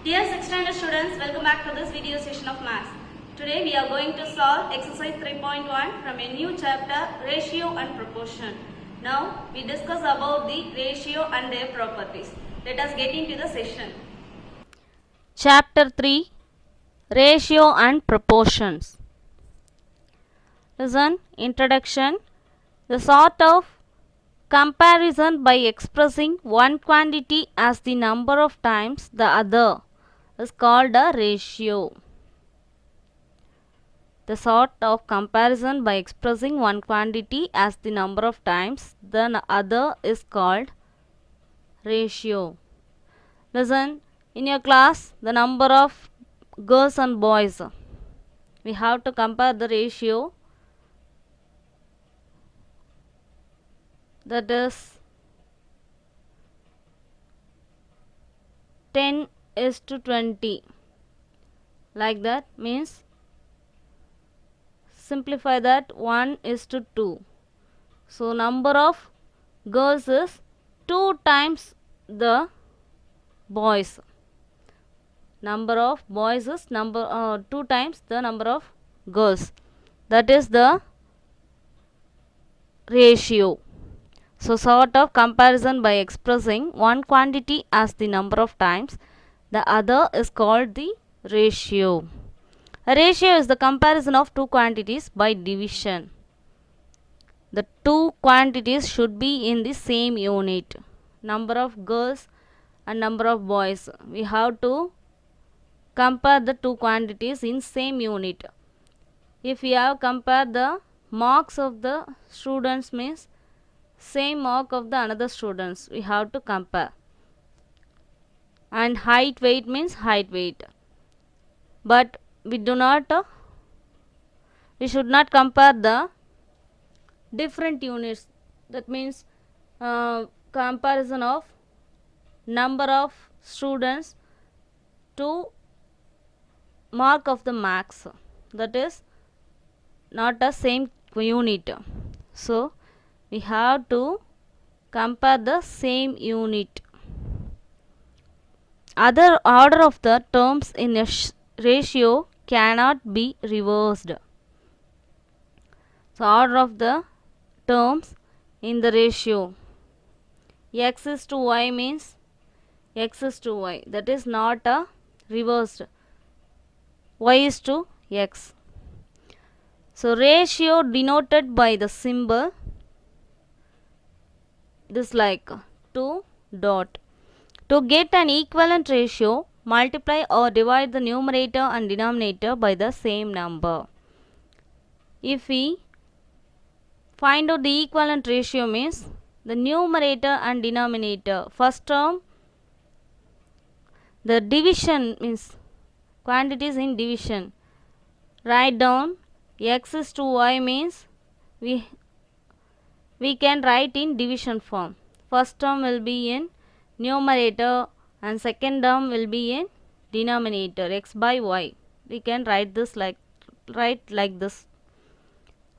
Dear 6th standard students, welcome back to this video session of maths. Today we are going to solve exercise 3.1 from a new chapter, ratio and proportion. Now we discuss about the ratio and their properties. Let us get into the session. Chapter 3, Ratio and Proportions. Listen, Introduction. The sort of comparison by expressing one quantity as the number of times the other is called a ratio. The sort of comparison by expressing one quantity as the number of times the other is called ratio. Listen, in your class, the number of girls and boys, we have to compare the ratio, that is 10:20. Like that means simplify that 1:2. So number of girls is 2 times the boys. Number of boys is 2 times the number of girls. That is the ratio. So sort of comparison by expressing one quantity as the number of times the other is called the ratio. A ratio is the comparison of two quantities by division. The two quantities should be in the same unit. Number of girls and number of boys. We have to compare the two quantities in same unit. If we have compared the marks of the students means same mark of the another students, we have to compare. And height weight means height weight. But we should not compare the different units. That means comparison of number of students to mark of the marks. That is not a same unit. So we have to compare the same unit. Other order of the terms in a ratio cannot be reversed. So order of the terms in the ratio. X is to y means x is to y. That is not a reversed. Y is to x. So ratio denoted by the symbol this like 2 dot. To get an equivalent ratio, multiply or divide the numerator and denominator by the same number. If we find out the equivalent ratio means the numerator and denominator. First term, the division means quantities in division. Write down x is to y means we can write in division form. First term will be in numerator and second term will be in denominator, x by y. We can write like this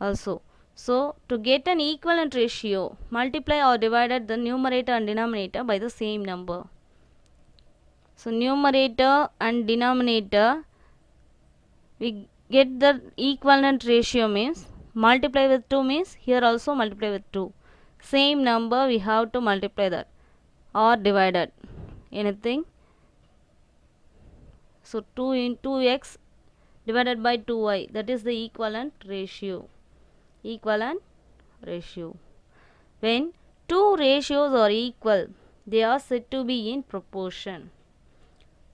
also. So to get an equivalent ratio, multiply or divided the numerator and denominator by the same number. So numerator and denominator, we get the equivalent ratio means multiply with 2 means here also multiply with 2. Same number we have to multiply that or divided anything. So 2 into x divided by 2y, that is the equivalent ratio. Equivalent ratio. When two ratios are equal, they are said to be in proportion.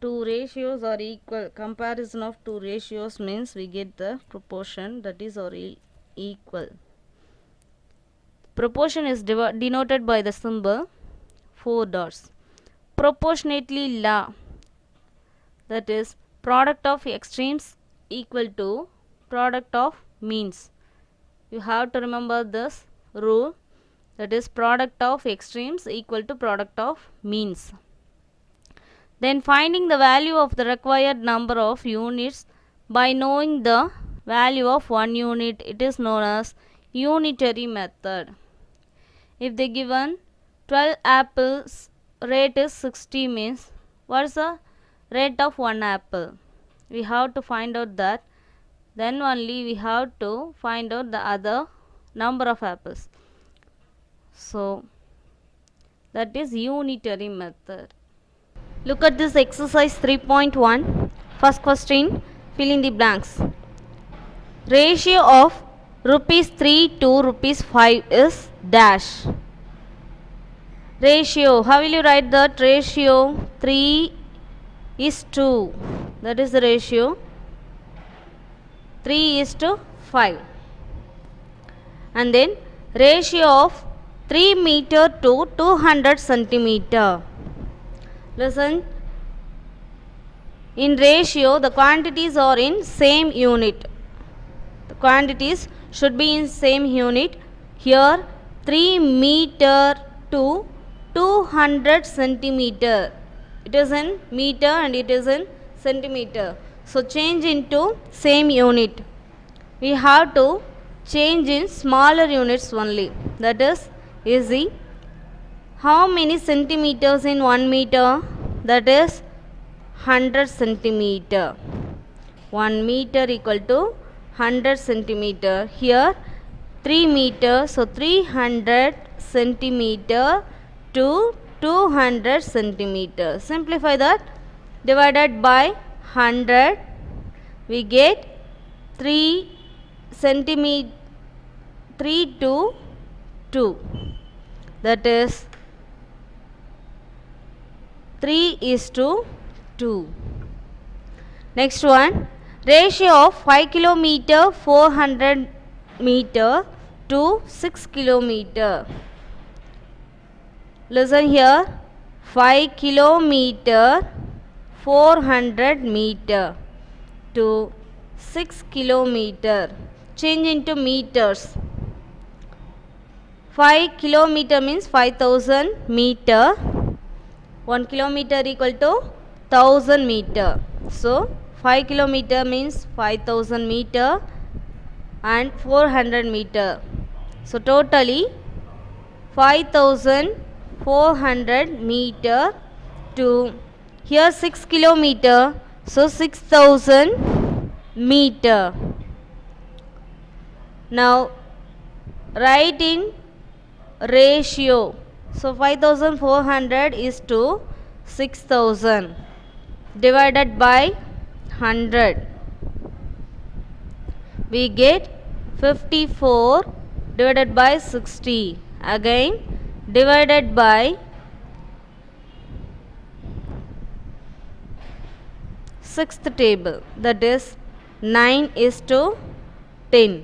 Two ratios are equal. Comparison of two ratios means we get the proportion, that is or equal. Proportion is denoted by the symbol 4 dots. Proportionately law, that is product of extremes equal to product of means. You have to remember this rule, that is product of extremes equal to product of means. Then finding the value of the required number of units by knowing the value of one unit, it is known as unitary method. If they given 12 apples rate is 60 means what is the rate of one apple. We have to find out that, then only we have to find out the other number of apples. So that is unitary method. Look at this exercise 3.1. First question, fill in the blanks. Ratio of rupees 3 to rupees 5 is dash. Ratio, how will you write that? Ratio 3 is 2. That is the ratio. 3 is to 5. And then ratio of 3 meter to 200 centimeter. Listen, in ratio the quantities are in same unit. The quantities should be in same unit. Here 3 meter to 200 centimeter. It is in meter and it is in centimeter. So change into same unit. We have to change in smaller units only. That is easy. How many centimeters in 1 meter? That is 100 centimeter. 1 meter equal to 100 centimeter. Here 3 meter. So 300 centimeter to 200 centimeter. Simplify that. Divided by 100. We get 3 centimeter. 3 to 2. That is 3 is to 2. Next one, ratio of 5 kilometer 400 meter to 6 kilometer. Listen here, 5 kilometer 400 meter to 6 kilometer. Change into meters. 5 kilometer means 5000 meter. 1 kilometer equal to 1000 meter. So 5 kilometer means 5000 meter and 400 meter. So totally 5400 meter to here 6 kilometer. So 6000 meter. Now write in ratio. So 5400 is to 6000 divided by 100. We get 54 divided by 60. Again divided by 6th table. That is 9 is to 10.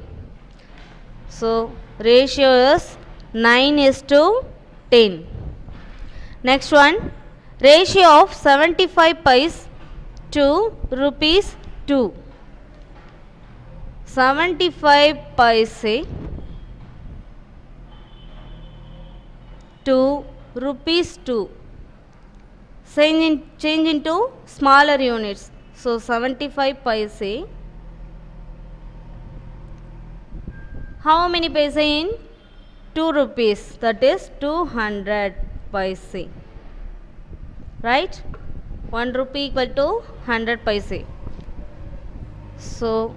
So ratio is 9 is to 10. Next one, ratio of 75 paise to rupees 2. 75 paise to rupees 2. Change into smaller units. So 75 paise. How many paise in 2 rupees? That is 200 paise. Right? 1 rupee equal to 100 paise. So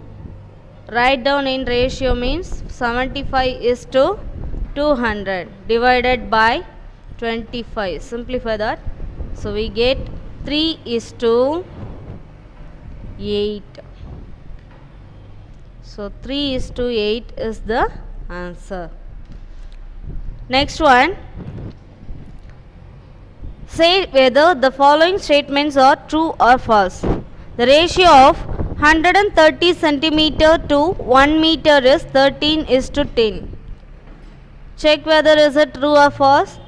write down in ratio means 75 is to 200 divided by 25. Simplify that. So we get 3 is to 8. So 3 is to 8 is the answer. Next one, say whether the following statements are true or false. The ratio of 130 centimeter to 1 meter is 13 is to 10. Check whether is it true or false.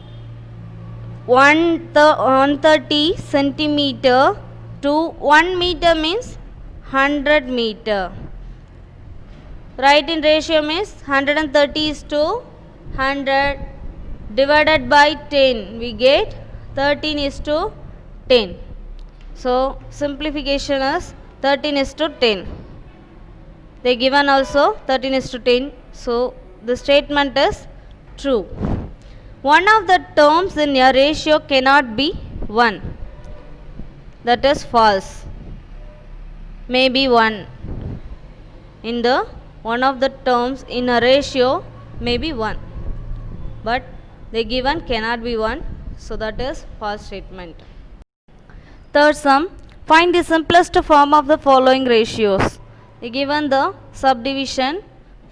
130 centimeter to 1 meter means 100 meter. Write in ratio means 130 is to 100 divided by 10. We get 13 is to 10. So simplification is 13 is to 10. They given also 13 is to 10. So the statement is true. One of the terms in a ratio cannot be 1. that is false, maybe 1 in the one of the terms in a ratio may be 1, but the given cannot be 1, so that is false statement. Third sum, find the simplest form of the following ratios. Given the subdivision,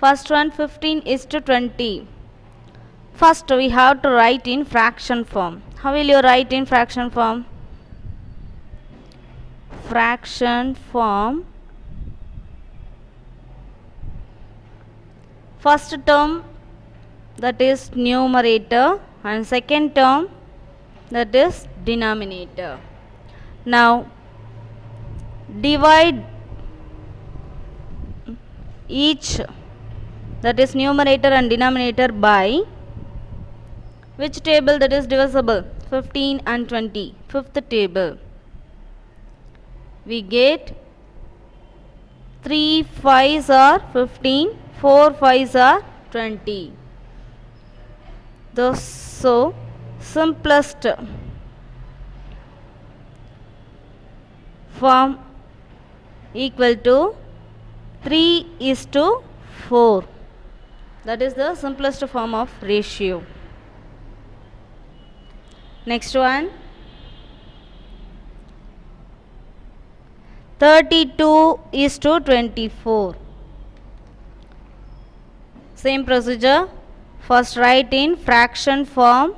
first one 15:20. First we have to write in fraction form. How will you write in fraction form? Fraction form, first term that is numerator and second term that is denominator. Now divide each, that is numerator and denominator, by which table that is divisible? 15 and 20, fifth table. We get 3 5s are 15, 4 5s are 20. Thus, so simplest form equal to 3:4. That is the simplest form of ratio. Next one, 32:24. Same procedure. First write in fraction form,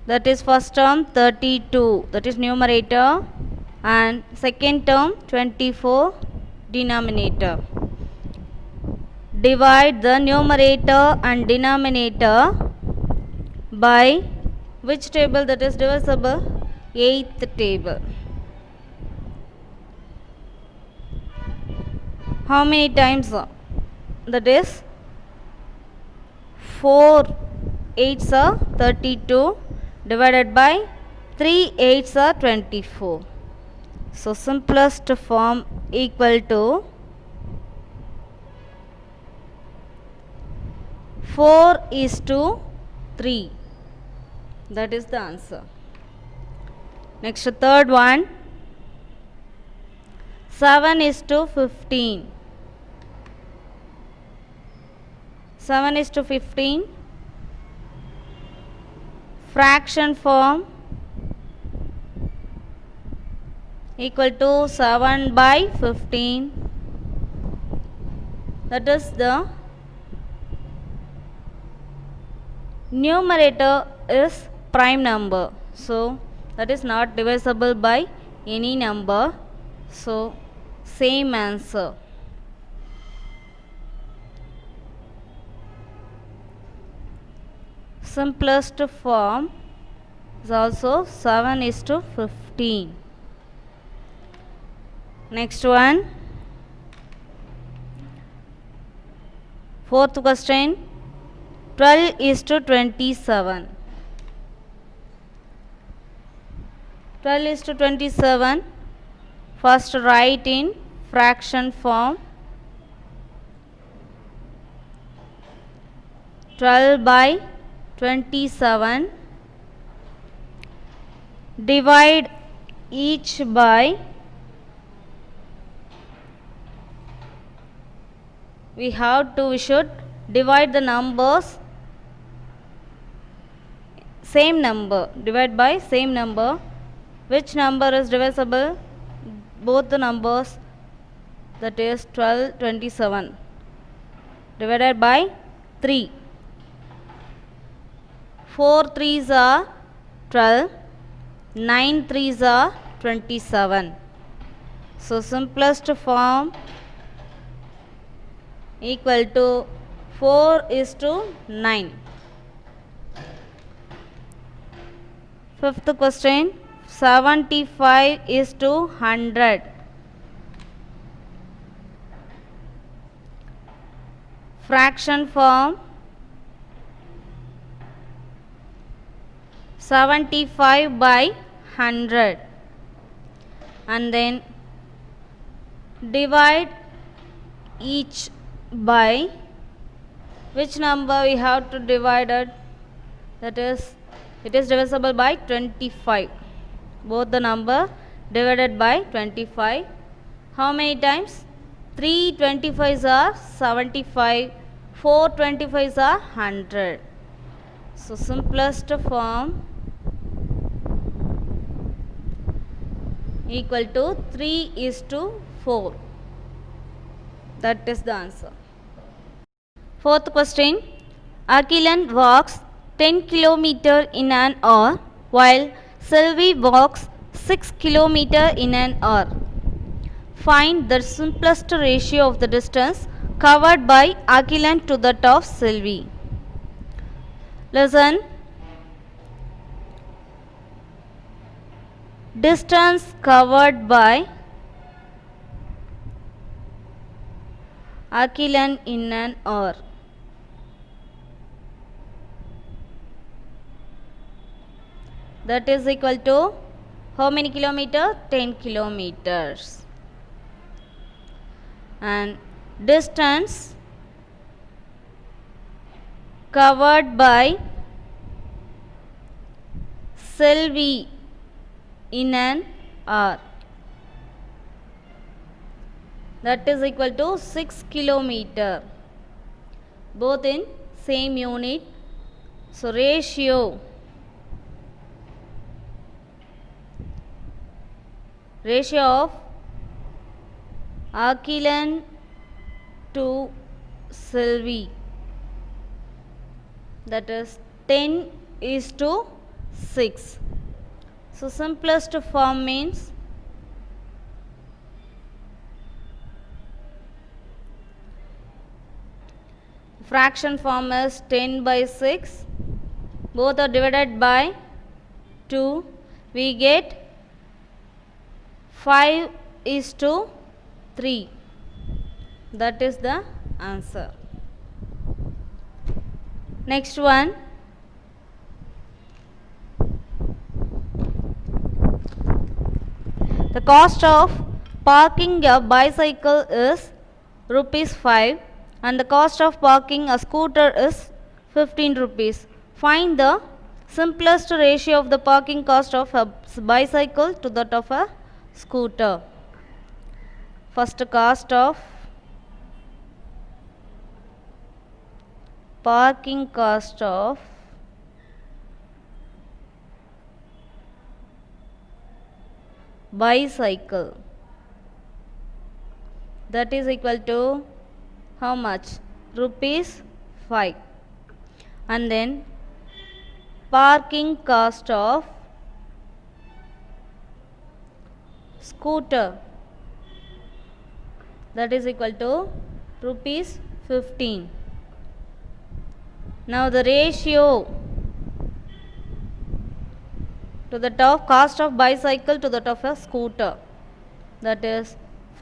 that is first term 32, that is numerator, and second term 24, denominator. Divide the numerator and denominator by which table that is divisible? 8th table. How many times? That is 4 8s are 32 divided by 3 8s are 24. So simplest form equal to 4:3. That is the answer. Next, third one, 7:15. 7:15. Fraction form equal to 7/15. That is the numerator is prime number, so that is not divisible by any number, so same answer. Simplest form is also 7:15. Next one, fourth question, 12:27. 12:27. First write in fraction form, 12/27. Divide each by, we should divide the numbers same number, divide by same number. Which number is divisible? Both the numbers, that is 12/27 divided by 3. 4 3s are 12, 9 3s are 27. So simplest form equal to 4:9. Fifth question, 75:100. Fraction form, 75/100, and then divide each by which number we have to divide it? That is It is divisible by 25. Both the number divided by 25. How many times? 3 25s are 75. 4 25s are 100. So simplest form equal to 3:4. That is the answer. Fourth question. Akilan walks 10 km in an hour while Sylvie walks 6 km in an hour. Find the simplest ratio of the distance covered by Akilan to that of Sylvie. Listen. Distance covered by Akilan in an hour. That is equal to how many kilometers? 10 kilometers. And distance covered by Sylvie in an hour. That is equal to 6 kilometers. Both in same unit. So ratio of Akilan to Sylvie, that is 10:6. So simplest form means fraction form is 10/6. Both are divided by 2. We get 5:3. That is the answer. Next one. The cost of parking a bicycle is ₹5 and the cost of parking a scooter is 15 rupees. Find the simplest ratio of the parking cost of a bicycle to that of a scooter. First, cost of parking cost of bicycle, that is equal to how much? ₹5. And then parking cost of scooter, that is equal to ₹15. Now the ratio to the cost of bicycle to that of a scooter, that is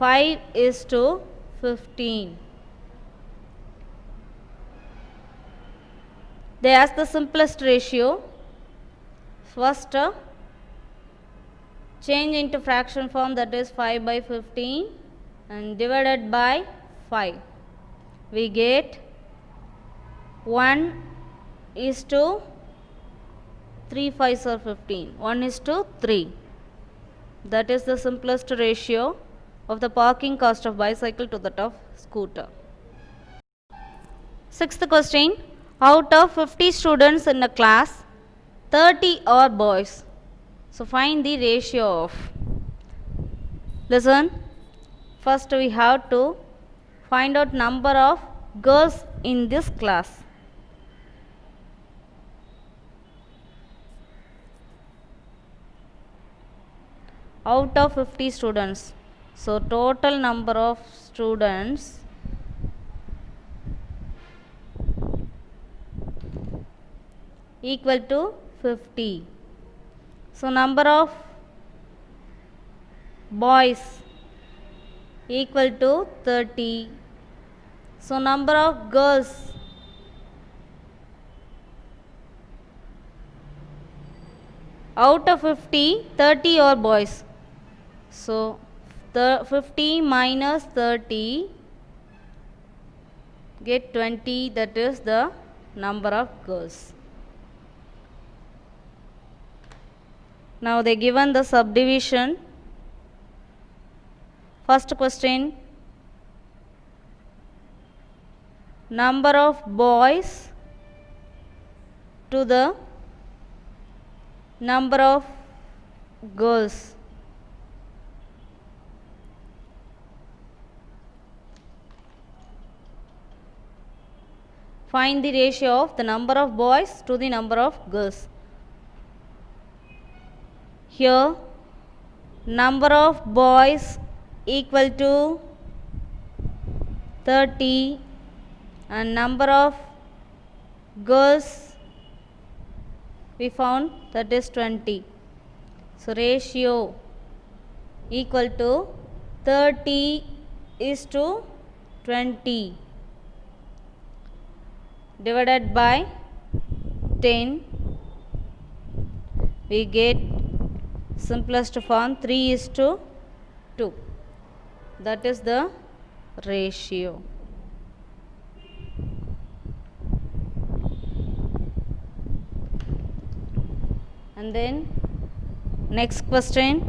5:15. They ask the simplest ratio. First, change into fraction form, that is 5/15 and divided by 5. We get 1:3 5s are 15. 1:3. That is the simplest ratio of the parking cost of bicycle to that of scooter. Sixth question. Out of 50 students in a class, 30 are boys. So find the ratio of. Listen. First we have to find out number of girls in this class. Out of 50 students. So total number of students equal to 50. So number of boys equal to 30. So number of girls out of 50, 30 are boys. So the 50 minus 30 get 20, that is the number of girls. Now they given the subdivision. First question, number of boys to the number of girls. Find the ratio of the number of boys to the number of girls. Here, number of boys equal to 30 and number of girls we found that is 20. So, ratio equal to 30 is to 20 divided by 10, we get simplest form 3 is to 2. That is the ratio. And then next question,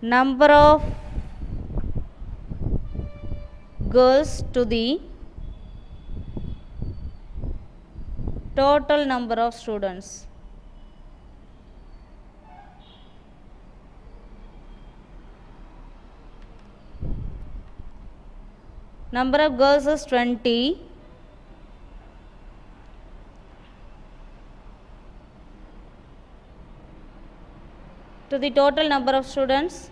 number of girls to the total number of students. Number of girls is 20. To the total number of students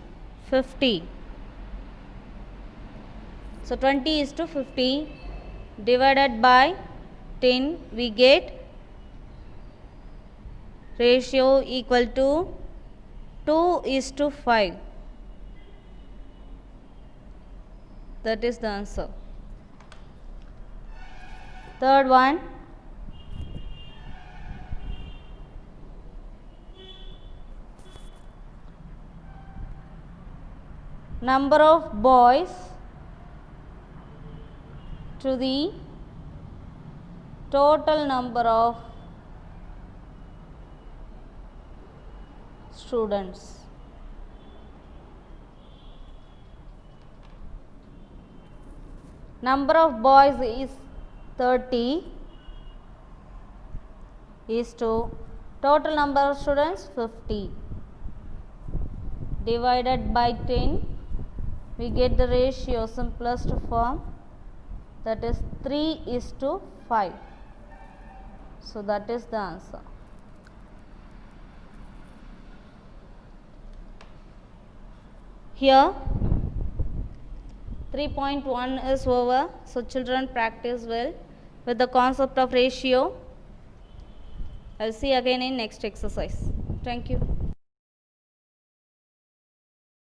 50. So 20 is to 50 divided by 10, we get ratio equal to 2 is to 5. That is the answer. Third one, number of boys to the total number of students. Number of boys is 30 is to total number of students 50 divided by 10, we get the ratio simplest form, that is 3 is to 5. So that is the answer. Here 3.1 is over. So children practice well with the concept of ratio. I'll see again in next exercise. Thank you.